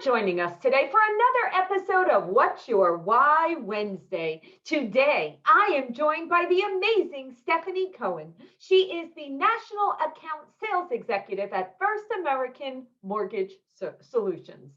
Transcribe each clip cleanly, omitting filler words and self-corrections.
joining us today for another episode of What's Your Why Wednesday. Today, I am joined by the amazing Stephanie Cohen. She is the National Account Sales Executive at First American Mortgage Solutions.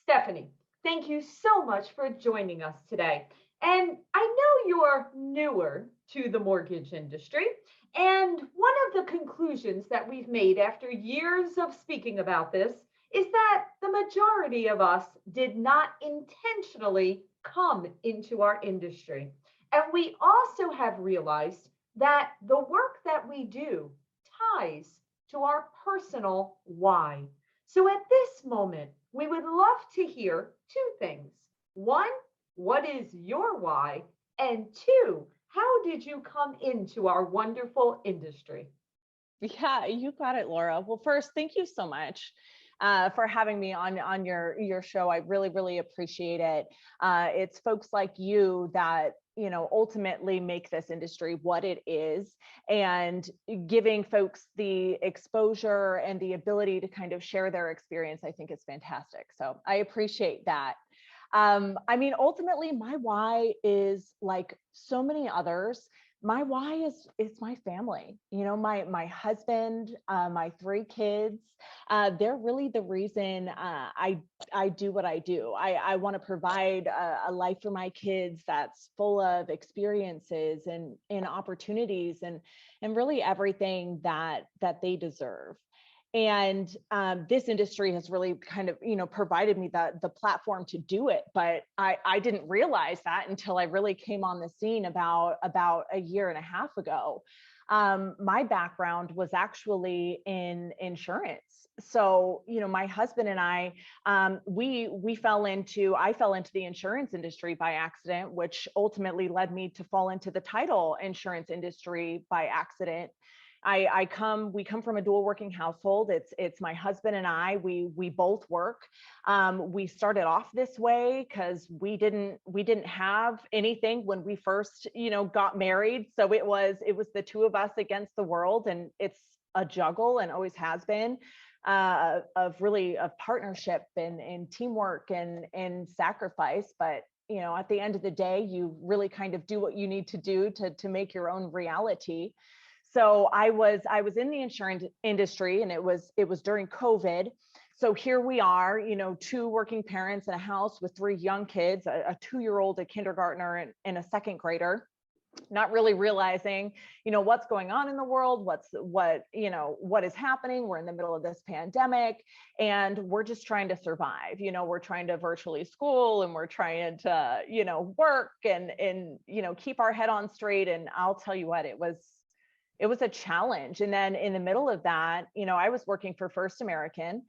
Stephanie, thank you so much for joining us today. And I know you're newer to the mortgage industry. And one of the conclusions that we've made after years of speaking about this is that the majority of us did not intentionally come into our industry. And we also have realized that the work that we do ties to our personal why. So at this moment, we would love to hear two things. One, what is your why? And two, how did you come into our wonderful industry? Yeah, you got it, Laura. Well, first, thank you so much for having me on your show. I really appreciate it. It's folks like you that ultimately make this industry what it is, and giving folks the exposure and the ability to kind of share their experience, I think is fantastic. So I appreciate that. Ultimately, my why is like so many others. My why is my family. My husband, my three kids. They're really the reason I do what I do. I want to provide a life for my kids that's full of experiences and opportunities and really everything that they deserve. And this industry has really kind of, provided me the platform to do it. But I didn't realize that until I really came on the scene about a year and a half ago. My background was actually in insurance. So, my husband and I fell into the insurance industry by accident, which ultimately led me to fall into the title insurance industry by accident. We come from a dual working household. It's my husband and I, we both work. We started off this way because we didn't have anything when we first, got married. So it was the two of us against the world, and it's a juggle and always has been, of partnership and teamwork and sacrifice. But at the end of the day, you really kind of do what you need to do to make your own reality. So I was in the insurance industry, and it was during COVID. So here we are, two working parents in a house with three young kids, a 2-year-old, a kindergartner, and a second grader, not really realizing, what's going on in the world, what is happening. We're in the middle of this pandemic, and we're just trying to survive. We're trying to virtually school, and we're trying to, work and keep our head on straight. And I'll tell you what, it was a challenge. And then in the middle of that, I was working for First American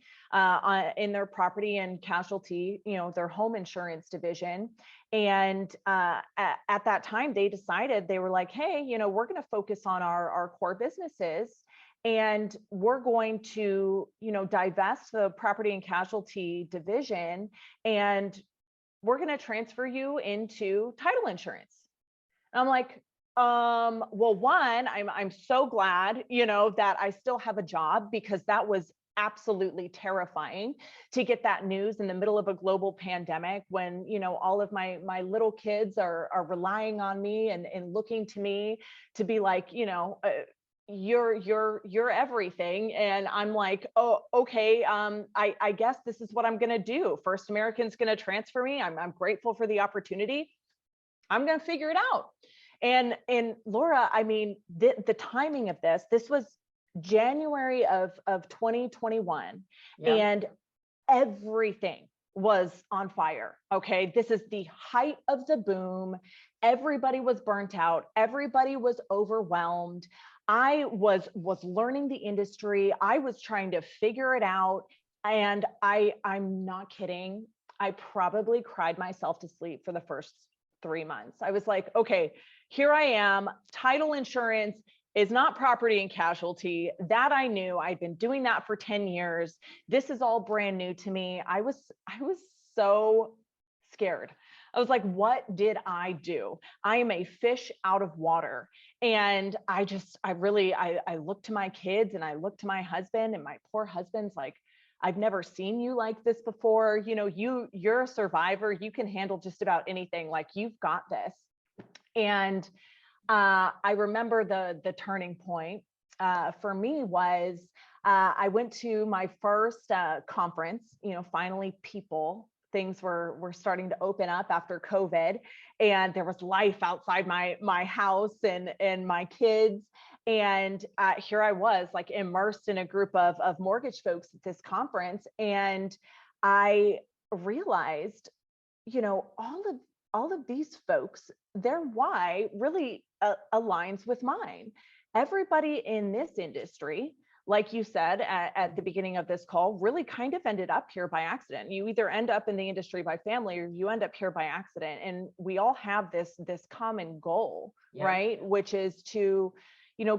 in their property and casualty, their home insurance division. And at that time, they decided, they were like, hey, we're going to focus on our core businesses, and we're going to, divest the property and casualty division, and we're going to transfer you into title insurance. And I'm like, well, one, I'm so glad, that I still have a job, because that was absolutely terrifying to get that news in the middle of a global pandemic, when, all of my little kids are relying on me and looking to me to be like, you're everything. And I'm like, oh, okay. I guess this is what I'm going to do. First American's going to transfer me. I'm grateful for the opportunity. I'm going to figure it out. And Laura, the timing of this was January of 2021, yeah. And everything was on fire. Okay. This is the height of the boom. Everybody was burnt out. Everybody was overwhelmed. I was learning the industry. I was trying to figure it out. And I'm not kidding. I probably cried myself to sleep for the first 3 months. I was like, okay, here I am. Title insurance is not property and casualty. That I knew. I'd been doing that for 10 years. This is all brand new to me. I was so scared. I was like, what did I do? I am a fish out of water. And I looked to my kids, and I looked to my husband, and my poor husband's like, I've never seen you like this before. You're a survivor. You can handle just about anything. Like, you've got this. And I remember the turning point for me was I went to my first conference. Finally, things were starting to open up after COVID, and there was life outside my house and my kids. And here I was, like, immersed in a group of mortgage folks at this conference, and I realized, all of these folks, their why really aligns with mine. Everybody in this industry, like you said at the beginning of this call, really kind of ended up here by accident. You either end up in the industry by family, or you end up here by accident. And we all have this common goal, Yeah. right? Which is to,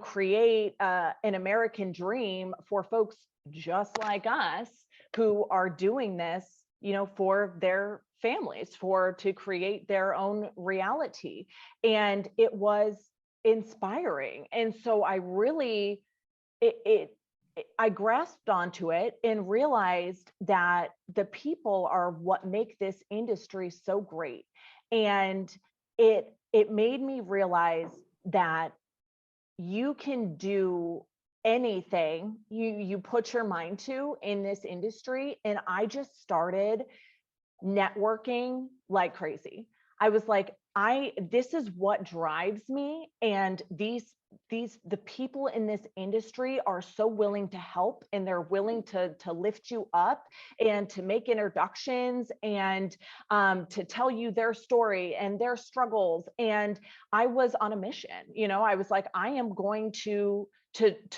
create an American dream for folks just like us who are doing this, for their families, to create their own reality. And it was inspiring. And so I really, I grasped onto it and realized that the people are what make this industry so great. And it made me realize that you can do anything you put your mind to in this industry. And I just started networking like crazy. I was like, this is what drives me. And the people in this industry are so willing to help, and they're willing to lift you up and to make introductions and to tell you their story and their struggles. And I was on a mission. I was like, I am going to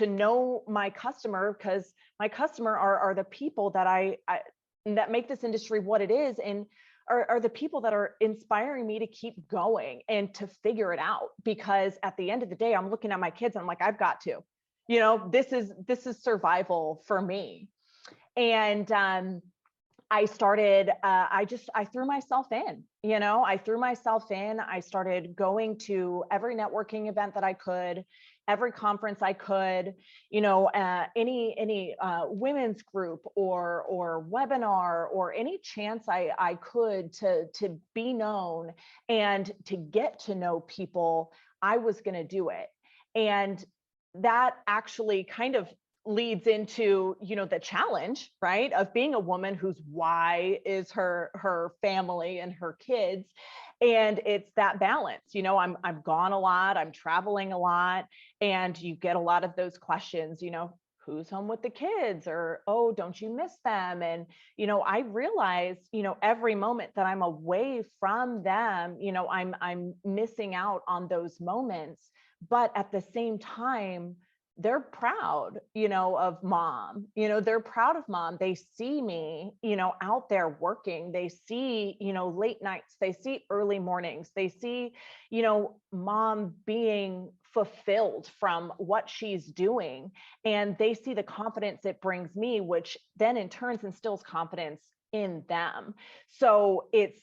know my customer, because my customer are the people that that make this industry what it is, and are the people that are inspiring me to keep going and to figure it out. Because at the end of the day, I'm looking at my kids and I'm like, I've got to, this is survival for me. And I started, I threw myself in, I threw myself in. I started going to every networking event that I could, every conference I could, any women's group or webinar, or any chance I could to be known and to get to know people, I was going to do it. And that actually kind of leads into, the challenge, right, of being a woman whose why is her family and her kids. And it's that balance. I'm gone a lot, I'm traveling a lot, and you get a lot of those questions, who's home with the kids, or, oh, don't you miss them? And, I realize, every moment that I'm away from them, I'm missing out on those moments. But at the same time, they're proud, of mom, they're proud of mom. They see me, out there working. They see, late nights, they see early mornings, they see, mom being fulfilled from what she's doing. And they see the confidence it brings me, which then in turn instills confidence in them. So it's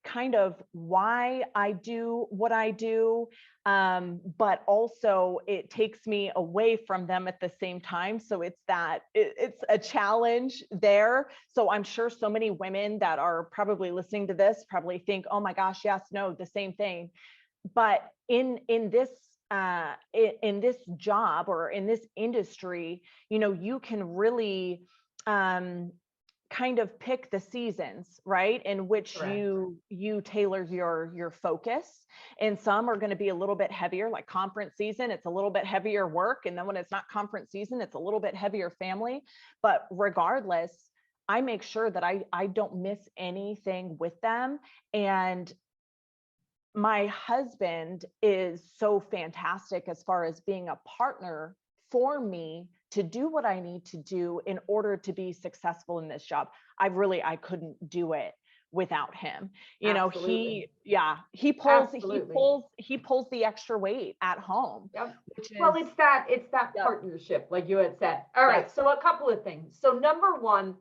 kind of why I do what I do. But also it takes me away from them at the same time. So it's a challenge there. So I'm sure so many women that are probably listening to this probably think, oh my gosh, yes, no, the same thing. But in this job or in this industry, you can really kind of pick the seasons, right, in which you tailor your focus. And some are going to be a little bit heavier, like conference season, it's a little bit heavier work. And then when it's not conference season, it's a little bit heavier family. But regardless, I make sure that I don't miss anything with them. And my husband is so fantastic as far as being a partner for me to do what I need to do in order to be successful in this job. I couldn't do it without him. Absolutely. He pulls the extra weight at home. Yep. Which is, well, it's that yep. partnership, like you had said. All right. Yep. So a couple of things. So number one,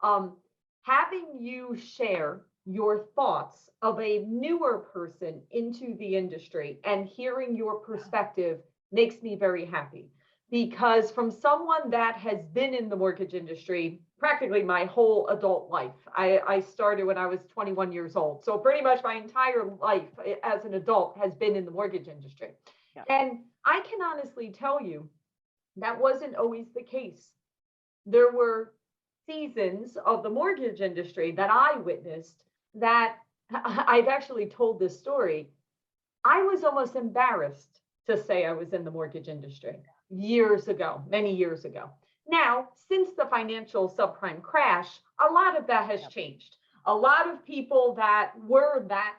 having you share your thoughts of a newer person into the industry and hearing your perspective makes me very happy. because from someone that has been in the mortgage industry practically my whole adult life, I started when I was 21 years old. So pretty much my entire life as an adult has been in the mortgage industry. Yeah. And I can honestly tell you that wasn't always the case. There were seasons of the mortgage industry that I witnessed that I've actually told this story. I was almost embarrassed to say I was in the mortgage industry years ago, many years ago. Now, since the financial subprime crash, a lot of that has changed. A lot of people that were that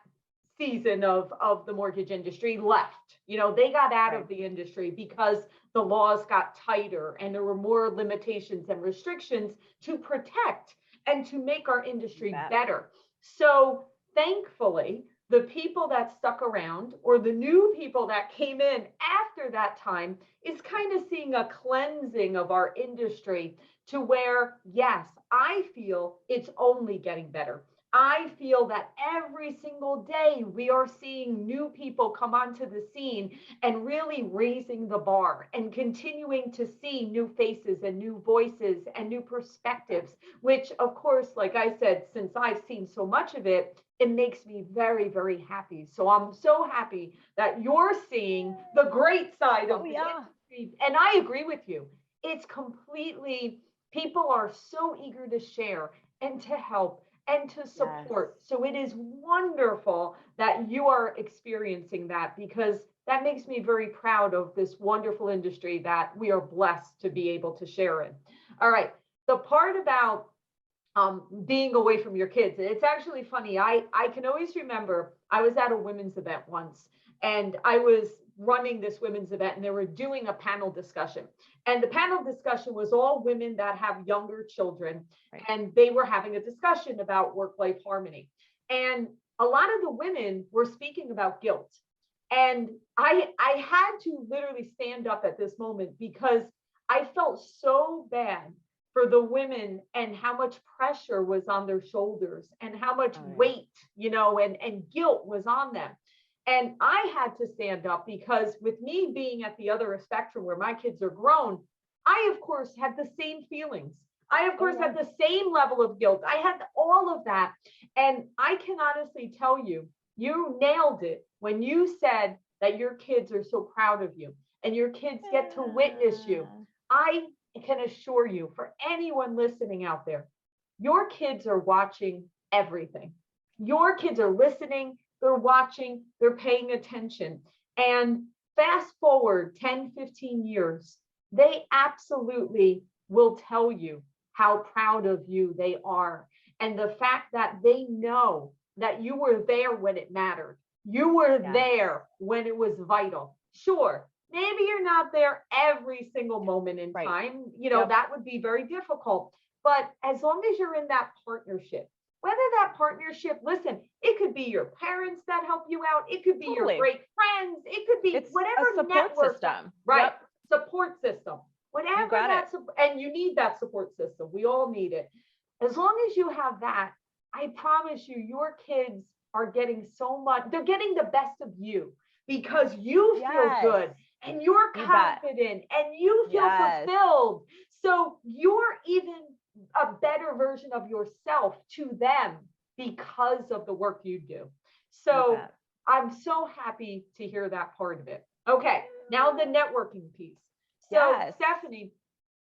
season of the mortgage industry left. You know, they got out of the industry because the laws got tighter and there were more limitations and restrictions to protect and to make our industry better. So thankfully, the people that stuck around or the new people that came in after that time is kind of seeing a cleansing of our industry to where, yes, I feel it's only getting better. I feel that every single day we are seeing new people come onto the scene and really raising the bar and continuing to see new faces and new voices and new perspectives, which of course, like I said, since I've seen so much of it, it makes me very, very happy. So I'm so happy that you're seeing the great side of the industry. And I agree with you. It's completely, people are so eager to share and to help and to support. Yes. So it is wonderful that you are experiencing that, because that makes me very proud of this wonderful industry that we are blessed to be able to share in. All right. The part about being away from your kids, it's actually funny. I can always remember I was at a women's event once, and I was running this women's event, and they were doing a panel discussion. And the panel discussion was all women that have younger children, and they were having a discussion about work-life harmony. And a lot of the women were speaking about guilt. And I had to literally stand up at this moment because I felt so bad for the women and how much pressure was on their shoulders and how much weight, you know, and guilt was on them. And I had to stand up because with me being at the other spectrum where my kids are grown, I, of course, had the same feelings. I, of course, had the same level of guilt. I had all of that. And I can honestly tell you, you nailed it when you said that your kids are so proud of you and your kids get to witness you. I can assure you, for anyone listening out there, your kids are watching everything. Your kids are listening, they're watching, they're paying attention. And fast forward 10, 15 years, they absolutely will tell you how proud of you they are. And the fact that they know that you were there when it mattered. You were there when it was vital. Sure, maybe you're not there every single moment in time. You know, that would be very difficult. But as long as you're in that partnership, whether that partnership, listen, it could be your parents that help you out. It could be your great friends. It could be whatever support network system. Support system. Whatever that, and you need that support system. We all need it. As long as you have that, I promise you, your kids are getting so much. They're getting the best of you because you feel good and you're confident and you feel fulfilled. So you're even a better version of yourself to them because of the work you do. So I'm so happy to hear that part of it. Okay, now the networking piece. So Stephanie,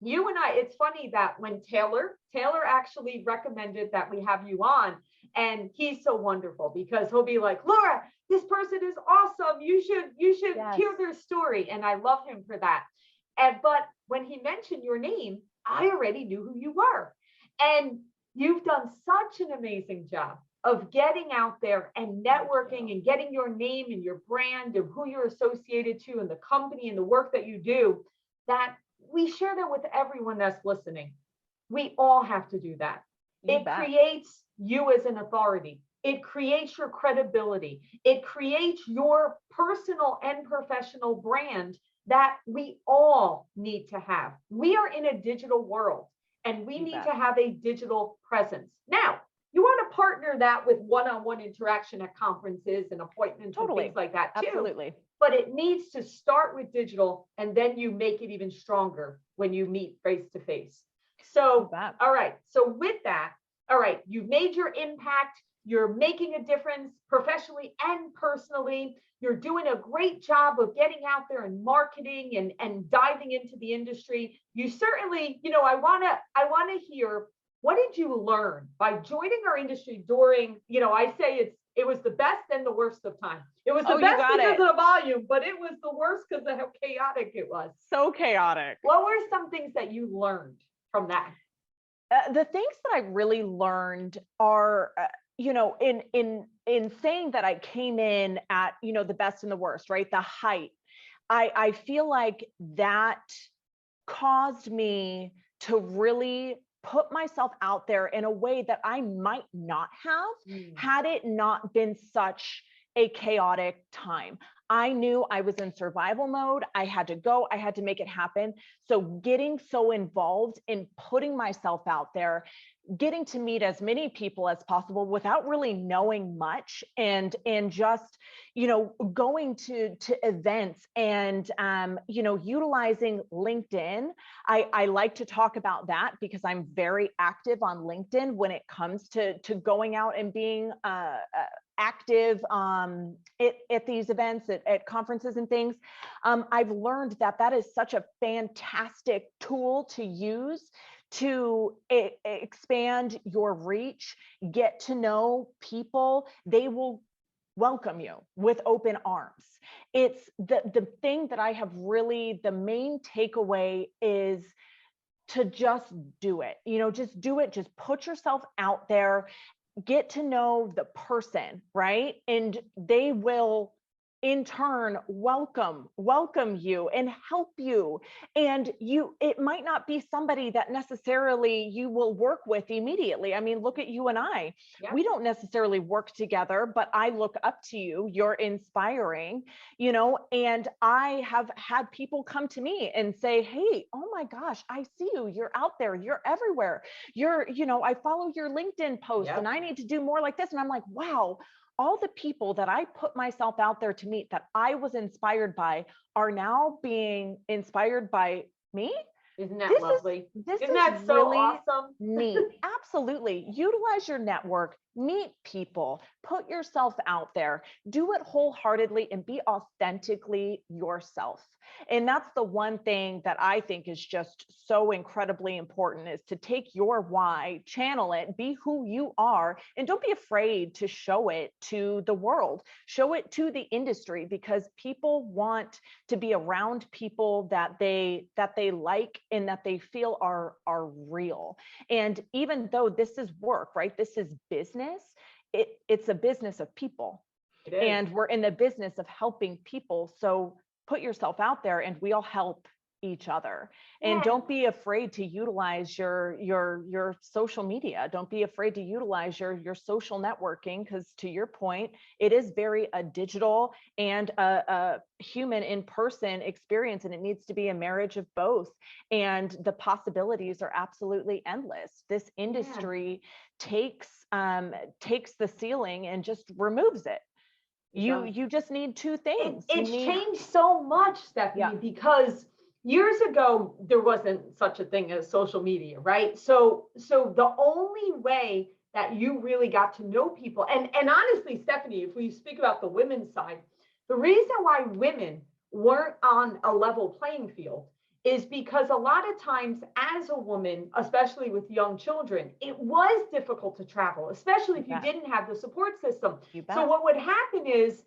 you and I, it's funny that when Taylor actually recommended that we have you on, and he's so wonderful because he'll be like, Laura, this person is awesome. You should hear their story. And I love him for that. But when he mentioned your name, I already knew who you were. And you've done such an amazing job of getting out there and networking and getting your name and your brand and who you're associated to and the company and the work that you do, that we share that with everyone that's listening. We all have to do that. It creates you as an authority. It creates your credibility. It creates your personal and professional brand that we all need to have. We are in a digital world and we need to have a digital presence. Now, you want to partner that with one-on-one interaction at conferences and appointments and Totally. things like that too. Absolutely. But it needs to start with digital, and then you make it even stronger when you meet face to face. So, all right. So with that, all right, you've made your impact. You're making a difference professionally and personally. You're doing a great job of getting out there and marketing and diving into the industry. You certainly, I wanna hear, what did you learn by joining our industry during, I say it was the best and the worst of time. It was the best because of the volume, but it was the worst because of how chaotic it was. So chaotic. What were some things that you learned from that? The things that I really learned are, in saying that I came in at, the best and the worst, right? The height. I feel like that caused me to really put myself out there in a way that I might not have had it not been such a chaotic time. I knew I was in survival mode. I had to go, I had to make it happen. So getting so involved in putting myself out there, getting to meet as many people as possible without really knowing much, and just going to events and utilizing LinkedIn. I like to talk about that because I'm very active on LinkedIn when it comes to going out and being active at these events, at conferences and things. I've learned that is such a fantastic tool to use to expand your reach, get to know people. They will welcome you with open arms. It's the thing that I have really, the main takeaway is to just do it. Just do it. Just put yourself out there, get to know the person, right? And they will in turn welcome you and help you. And it might not be somebody that necessarily you will work with immediately. I mean, look at you and I. Yeah. We don't necessarily work together, but I look up to you. You're inspiring, and I have had people come to me and say, hey, oh my gosh, I see you. You're out there. You're everywhere. I follow your LinkedIn posts. Yep. And I need to do more like this. And I'm like, wow, all the people that I put myself out there to meet that I was inspired by are now being inspired by me. Isn't that lovely? Isn't that so really awesome? Neat. Absolutely. Utilize your network, meet people, put yourself out there, do it wholeheartedly, and be authentically yourself. And that's the one thing that I think is just so incredibly important, is to take your why, channel it, be who you are, and don't be afraid to show it to the world, show it to the industry, because people want to be around people that they like and that they feel are real. And even though this is work, right? This is business. It's a business of people. And we're in the business of helping people. So put yourself out there and we'll help each other. And don't be afraid to utilize your social media. Don't be afraid to utilize your social networking, because to your point, it is very a digital and a human in-person experience, and it needs to be a marriage of both. And the possibilities are absolutely endless. This industry takes the ceiling and just removes it. You just need two things. It's changed so much, Stephanie, because years ago, there wasn't such a thing as social media, right? So the only way that you really got to know people, and honestly, Stephanie, if we speak about the women's side, the reason why women weren't on a level playing field is because a lot of times as a woman, especially with young children, it was difficult to travel, especially if you didn't have the support system. So what would happen is,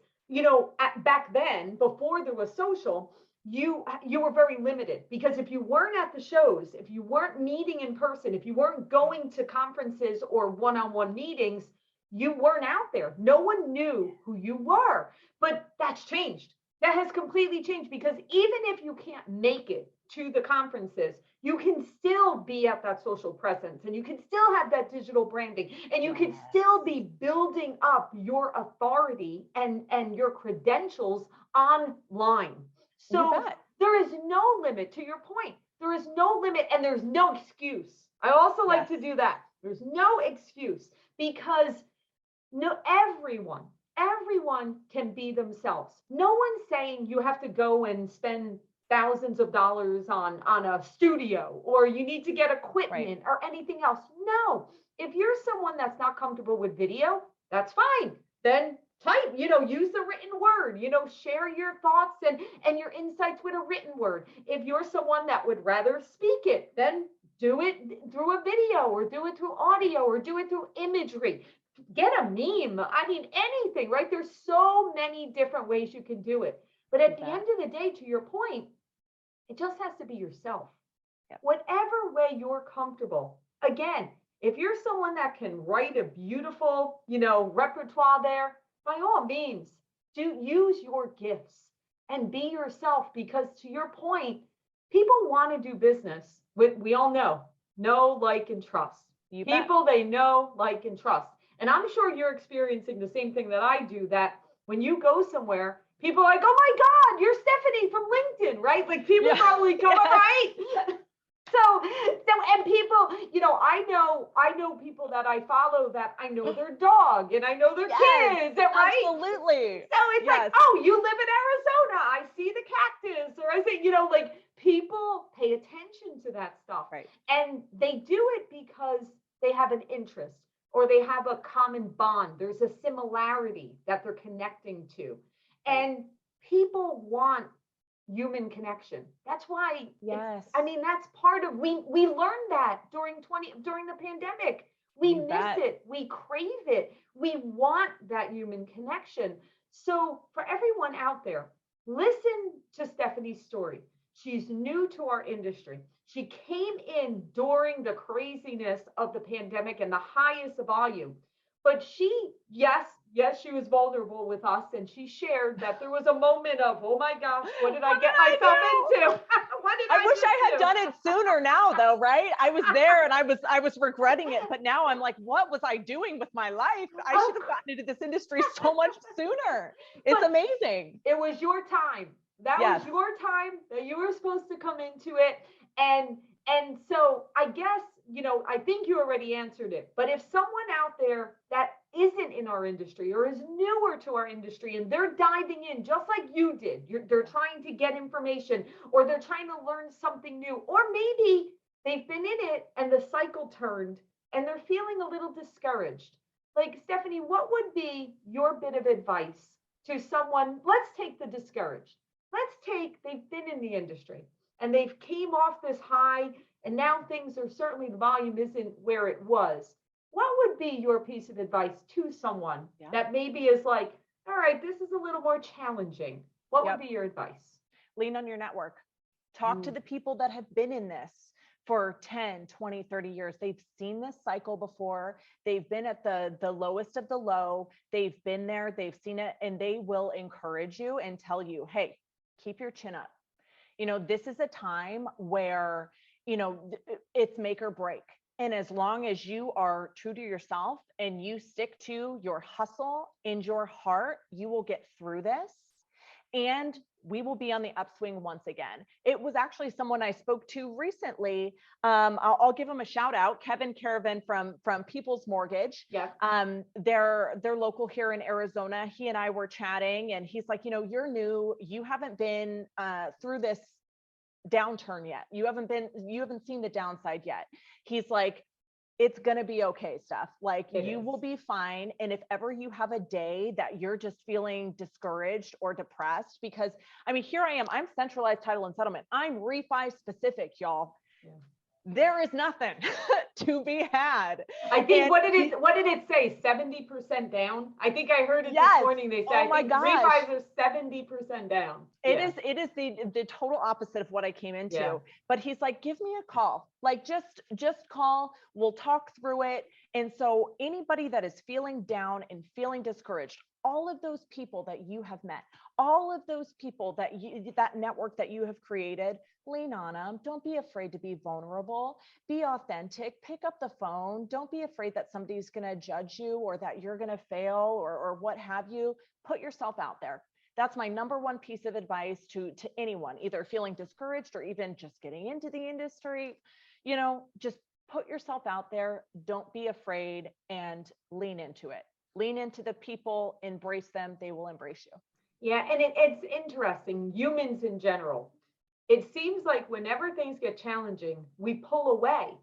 back then, before there was social, you were very limited, because if you weren't at the shows, if you weren't meeting in person, if you weren't going to conferences or one-on-one meetings, you weren't out there. No one knew who you were. But that's changed. That has completely changed, because even if you can't make it to the conferences, you can still be at that social presence, and you can still have that digital branding, and you can still be building up your authority and your credentials online. So there is no limit, to your point. There is no limit, and there's no excuse. I also like to do that. There's no excuse, because no, everyone can be themselves. No one's saying you have to go and spend thousands of dollars on a studio, or you need to get equipment or anything else. No, if you're someone that's not comfortable with video, that's fine. Then type, use the written word, share your thoughts and your insights with a written word. If you're someone that would rather speak it, then do it through a video, or do it through audio, or do it through imagery. Get a meme. I mean, anything, right? There's so many different ways you can do it. But at the end of the day, to your point, it just has to be yourself. Yep. Whatever way you're comfortable. Again, if you're someone that can write a beautiful, repertoire there, by all means, do use your gifts and be yourself, because to your point, people want to do business with, we all know, like, and trust. People they know, like, and trust. And I'm sure you're experiencing the same thing that I do, that when you go somewhere, people are like, oh my God, you're Stephanie from LinkedIn, right? Like, people probably come, right? So, and people, I know people that I follow that I know their dog and I know their kids, right? Absolutely. So it's like, oh, you live in Arizona. I see the cactus, or I say, like, people pay attention to that stuff. Right. And they do it because they have an interest, or they have a common bond. There's a similarity that they're connecting to. And people want human connection. That's why, that's part of, we learned that during the pandemic. We miss it. We crave it. We want that human connection. So for everyone out there, listen to Stephanie's story. She's new to our industry. She came in during the craziness of the pandemic and the highest volume. But she, yes, she was vulnerable with us, and she shared that there was a moment of, oh my gosh, what did I get myself into? I wish I had done it sooner now, though, right? I was there and I was regretting it, but now I'm like, what was I doing with my life? I should have gotten into this industry so much sooner. It's amazing. It was your time. That was your time that you were supposed to come into it. And so I guess, I think you already answered it, but if someone out there that isn't in our industry or is newer to our industry and they're diving in just like you did, they're trying to get information, or they're trying to learn something new, or maybe they've been in it and the cycle turned and they're feeling a little discouraged. Like, Stephanie, what would be your bit of advice to someone? Let's take the discouraged. They've been in the industry and they've came off this high, and now things are certainly, the volume isn't where it was. What would be your piece of advice to someone that maybe is like, all right, this is a little more challenging? What would be your advice? Lean on your network. Talk to the people that have been in this for 10, 20, 30 years. They've seen this cycle before. They've been at the lowest of the low. They've been there, they've seen it, and they will encourage you and tell you, hey, keep your chin up. This is a time where, it's make or break. And as long as you are true to yourself and you stick to your hustle and your heart, you will get through this. And we will be on the upswing once again. It was actually someone I spoke to recently. I'll give him a shout out, Kevin Caravan from People's Mortgage. Yeah. They're local here in Arizona. He and I were chatting, and he's like, you're new. You haven't been through this downturn yet. You haven't seen the downside yet. He's like, it's going to be okay, Steph. Like, you will be fine. And if ever you have a day that you're just feeling discouraged or depressed, because here I am, I'm centralized title and settlement. I'm refi specific, y'all. Yeah. There is nothing to be had. I think, what did it say? 70% down? I think I heard it this morning. They said, refis are 70% down. It is the total opposite of what I came into. Yeah. But he's like, give me a call. Like, just call. We'll talk through it. And so anybody that is feeling down and feeling discouraged, all of those people that you have met, all of those people that network that you have created, lean on them. Don't be afraid to be vulnerable. Be authentic. Pick up the phone. Don't be afraid that somebody's going to judge you or that you're going to fail or what have you. Put yourself out there. That's my number one piece of advice to anyone, either feeling discouraged or even just getting into the industry. Just put yourself out there, don't be afraid, and lean into it. Lean into the people, embrace them, they will embrace you. Yeah, and it's interesting, humans in general. It seems like whenever things get challenging, we pull away.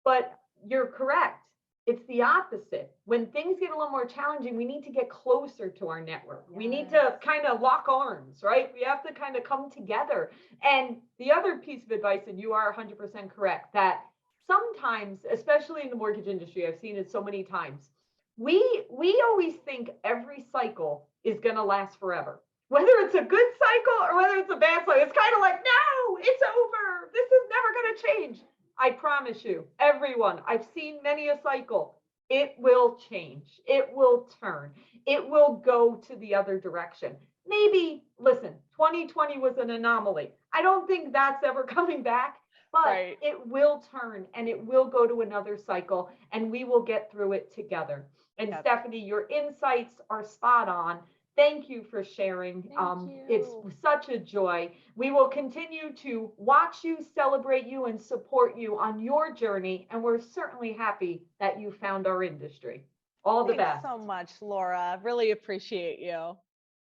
But you're correct. It's the opposite. When things get a little more challenging, we need to get closer to our network. We need to kind of lock arms, right? We have to kind of come together. And the other piece of advice, and you are 100% correct, that sometimes, especially in the mortgage industry, I've seen it so many times, we always think every cycle is going to last forever. Whether it's a good cycle or whether it's a bad cycle, it's kind of like, no, it's over. This is never going to change. I promise you, everyone, I've seen many a cycle. It will change. It will turn. It will go to the other direction. Maybe, listen, 2020 was an anomaly. I don't think that's ever coming back, but Right. it will turn and it will go to another cycle and we will get through it together. And Yep. Stephanie, your insights are spot on. Thank you for sharing. It's such a joy. We will continue to watch you, celebrate you, and support you on your journey. And we're certainly happy that you found our industry. All the Thanks best. so much, Laura. Really appreciate you.